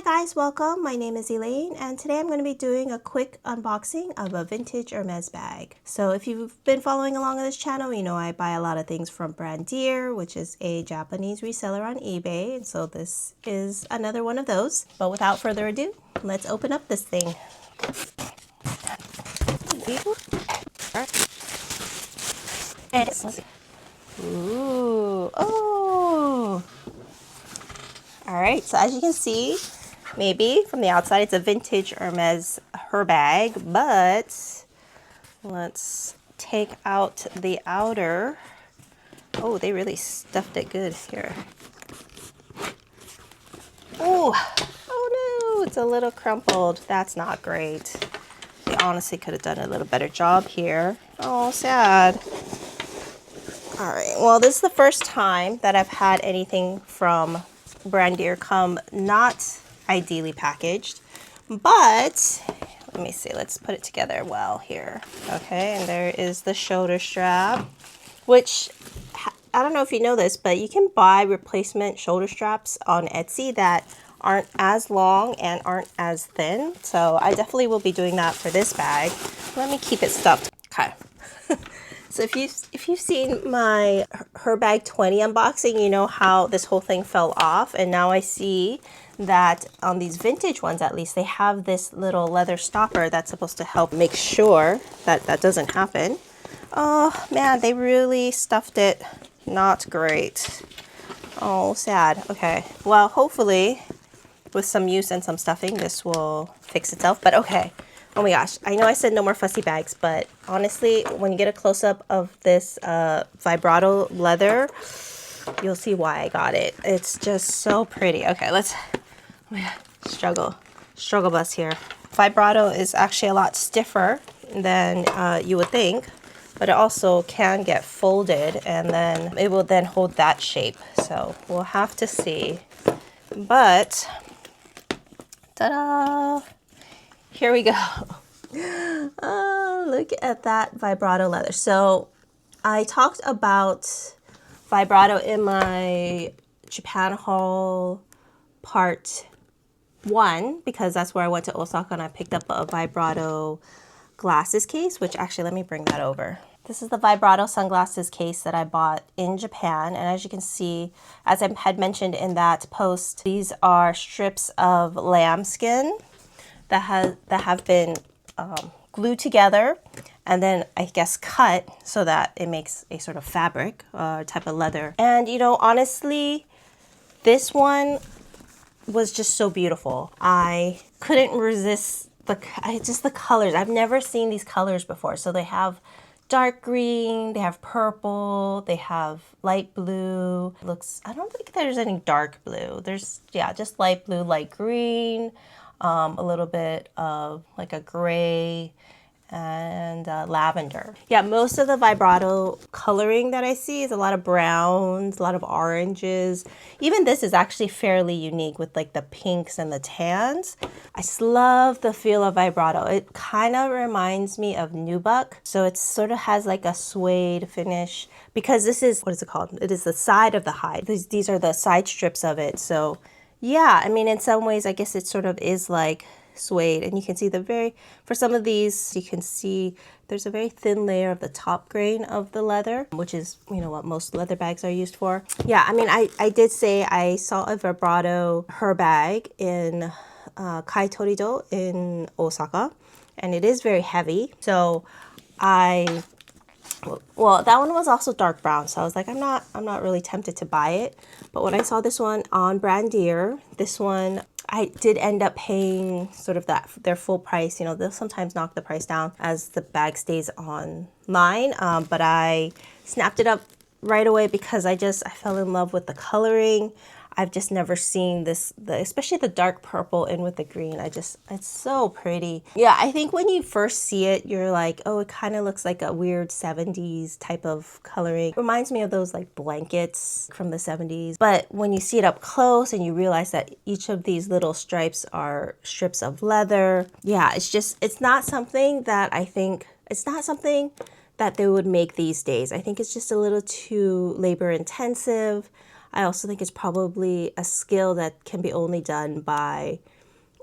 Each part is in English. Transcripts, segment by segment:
Hi guys, welcome. My name is Elaine and today I'm going to be doing a quick unboxing of a vintage Hermes bag. So if you've been following along on this channel, you know I buy a lot of things from Brandier, which is a Japanese reseller on eBay. And so this is another one of those. But without further ado, let's open up this thing. Ooh, oh. All right, so as you can see, maybe from the outside, it's a vintage Hermes Herbag, but let's take out the outer. Oh, they really stuffed it good here. Oh, oh no, it's a little crumpled. That's not great. They honestly could have done a little better job here. Oh, sad. All right, well, this is the first time that I've had anything from Brandier come not ideally packaged, but let me see, let's put it together well here. Okay, and there is the shoulder strap, which I don't know if you know this, but you can buy replacement shoulder straps on Etsy that aren't as long and aren't as thin. So I definitely will be doing that for this bag. Let me keep it stuffed. Okay. So if you've seen my Herbag 20 unboxing, you know how this whole thing fell off, and now I see that on these vintage ones, at least, they have this little leather stopper that's supposed to help make sure that that doesn't happen. Oh man, they really stuffed it. Not great. Oh, sad. Okay, well, hopefully with some use and some stuffing, this will fix itself, but okay. Oh my gosh, I know I said no more fussy bags, but honestly, when you get a close-up of this vibrato leather, you'll see why I got it. It's just so pretty. Okay, let's struggle bus here. Vibrato is actually a lot stiffer than you would think, but it also can get folded, and then it will then hold that shape. So we'll have to see. But, ta-da! Here we go. Look at that vibrato leather. So I talked about vibrato in my Japan haul part 1 because that's where I went to Osaka and I picked up a vibrato glasses case, which actually, let me bring that over. This is the vibrato sunglasses case that I bought in Japan. And as you can see, as I had mentioned in that post, these are strips of lambskin that have been glued together and then I guess cut so that it makes a sort of fabric type of leather. And you know, honestly, this one was just so beautiful. I couldn't resist just the colors. I've never seen these colors before. So they have dark green, they have purple, they have light blue. I don't think there's any dark blue. There's, yeah, just light blue, light green, a little bit of like a gray and lavender. Yeah, most of the vibrato coloring that I see is a lot of browns, a lot of oranges. Even this is actually fairly unique with like the pinks and the tans. I just love the feel of vibrato. It kind of reminds me of nubuck. So it sort of has like a suede finish because this is, what is it called? It is the side of the hide. These are the side strips of it. So yeah, I mean, in some ways, I guess it sort of is like suede, and you can see for some of these, you can see there's a very thin layer of the top grain of the leather, which is, you know, what most leather bags are used for. Yeah, I mean, I did say I saw a vibrato Herbag in Kaitorido in Osaka, and it is very heavy. So well, that one was also dark brown, so I was like, I'm not really tempted to buy it. But when I saw this one on Brandier, this one, I did end up paying sort of their full price. You know, they'll sometimes knock the price down as the bag stays online. But I snapped it up right away because I fell in love with the coloring. I've just never seen this, especially the dark purple in with the green. It's so pretty. Yeah, I think when you first see it, you're like, oh, it kind of looks like a weird 70s type of coloring. It reminds me of those like blankets from the 70s. But when you see it up close and you realize that each of these little stripes are strips of leather, yeah, it's not something that they would make these days. I think it's just a little too labor intensive. I also think it's probably a skill that can be only done by,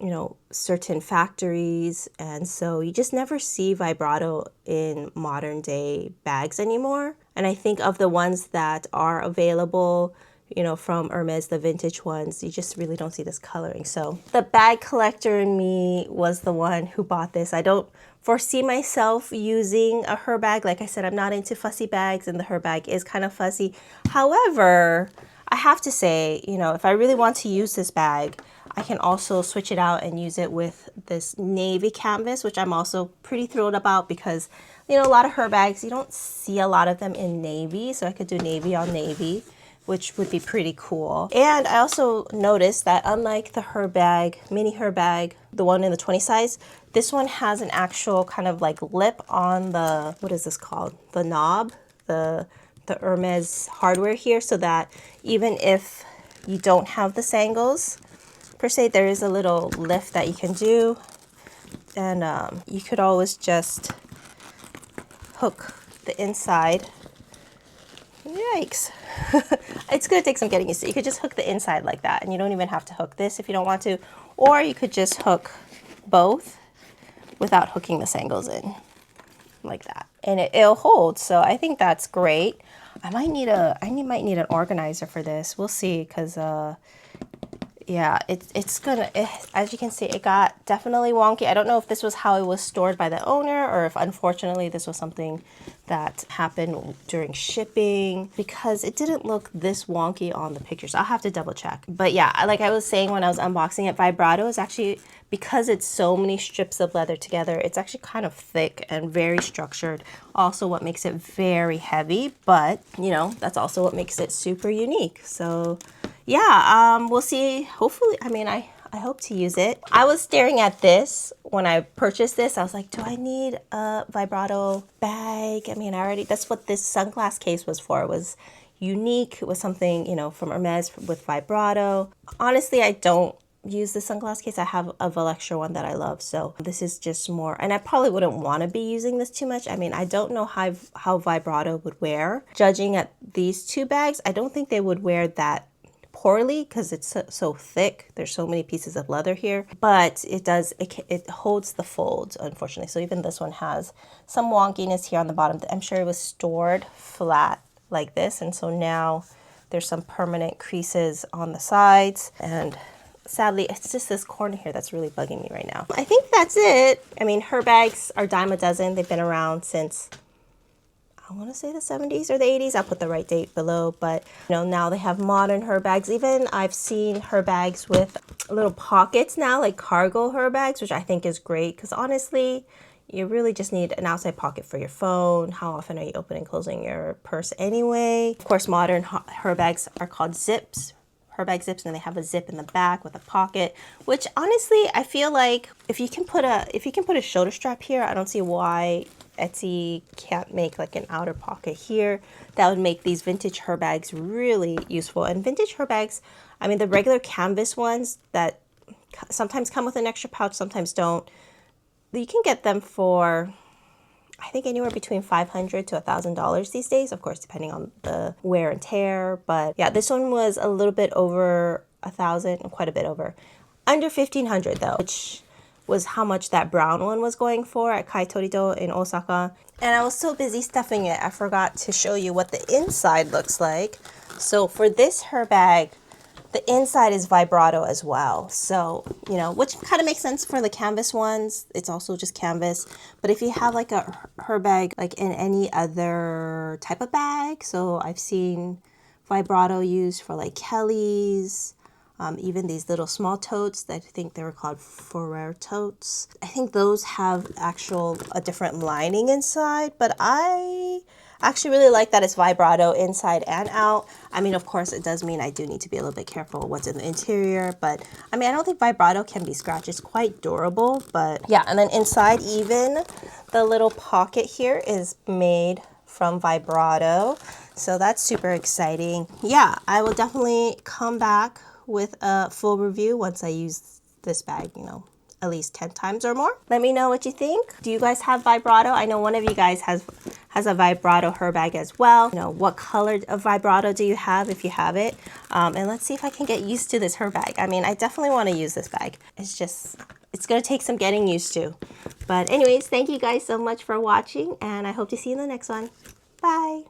you know, certain factories. And so you just never see vibrato in modern day bags anymore. And I think of the ones that are available, you know, from Hermes, the vintage ones, you just really don't see this coloring. So the bag collector in me was the one who bought this. I don't foresee myself using a Herbag. Like I said, I'm not into fussy bags, and the Herbag is kind of fussy. However, I have to say, you know, if I really want to use this bag, I can also switch it out and use it with this navy canvas, which I'm also pretty thrilled about because, you know, a lot of Herbags, you don't see a lot of them in navy. So I could do navy on navy, which would be pretty cool. And I also noticed that unlike the Herbag, mini Herbag, the one in the 20 size, this one has an actual kind of like lip on the, what is this called? The knob, the Hermes hardware here, so that even if you don't have the sangles per se, there is a little lift that you can do. And you could always just hook the inside. Yikes. It's going to take some getting used to. You could just hook the inside like that, and you don't even have to hook this if you don't want to. Or you could just hook both without hooking the sangles in like that. And it'll hold, so I think that's great. I might need an organizer for this. We'll see, because yeah, it's gonna, as you can see, it got definitely wonky. I don't know if this was how it was stored by the owner, or if unfortunately this was something that happened during shipping, because it didn't look this wonky on the pictures. I'll have to double check. But yeah, like I was saying when I was unboxing it, vibrato is actually, because it's so many strips of leather together, it's actually kind of thick and very structured. Also what makes it very heavy, but you know, that's also what makes it super unique. So yeah, we'll see. Hopefully, I mean, I hope to use it. I was staring at this when I purchased this. I was like, do I need a vibrato bag? I mean, that's what this sunglass case was for. It was unique. It was something, you know, from Hermes with vibrato. Honestly, I don't use the sunglass case. I have a Valextra one that I love. So this is just more, and I probably wouldn't want to be using this too much. I mean, I don't know how vibrato would wear. Judging at these two bags, I don't think they would wear that poorly because it's so thick. There's so many pieces of leather here, but it holds the folds, unfortunately. So even this one has some wonkiness here on the bottom. I'm sure it was stored flat like this, and so now there's some permanent creases on the sides, and sadly it's just this corner here that's really bugging me right now. I think that's it. I mean, Herbags are dime a dozen. They've been around since, I want to say the 70s or the 80s. I'll put the right date below, but you know, now they have modern Herbags. Even I've seen Herbags with little pockets now, like cargo Herbags, which I think is great because honestly, you really just need an outside pocket for your phone. How often are you opening and closing your purse anyway? Of course, modern Herbags are called zips. Herbag zips, and they have a zip in the back with a pocket, which honestly, I feel like if you can put a shoulder strap here, I don't see why Etsy can't make like an outer pocket here. That would make these vintage Herbags really useful. And vintage Herbags, I mean, the regular canvas ones that sometimes come with an extra pouch, sometimes don't, you can get them for, I think, anywhere between $500 to $1,000 these days, of course, depending on the wear and tear. But yeah, this one was a little bit over 1,000, quite a bit over. Under 1,500 though, which was how much that brown one was going for at Kai Torito in Osaka. And I was so busy stuffing it, I forgot to show you what the inside looks like. So for this Herbag, the inside is vibrato as well. So, you know, which kind of makes sense for the canvas ones. It's also just canvas. But if you have like a Herbag, like in any other type of bag, so I've seen vibrato used for like Kelly's, even these little small totes, I think they were called Ferrer totes. I think those have a different lining inside, but I actually really like that it's vibrato inside and out. I mean, of course, it does mean I do need to be a little bit careful what's in the interior, but I mean, I don't think vibrato can be scratched. It's quite durable, but yeah. And then inside, even the little pocket here is made from vibrato. So that's super exciting. Yeah, I will definitely come back with a full review once I use this bag, you know, at least 10 times or more. Let me know what you think. Do you guys have vibrato? I know one of you guys has a vibrato Herbag as well. You know, what color of vibrato do you have if you have it? And let's see if I can get used to this Herbag. I mean, I definitely want to use this bag. It's just, it's going to take some getting used to. But anyways, thank you guys so much for watching, and I hope to see you in the next one. Bye.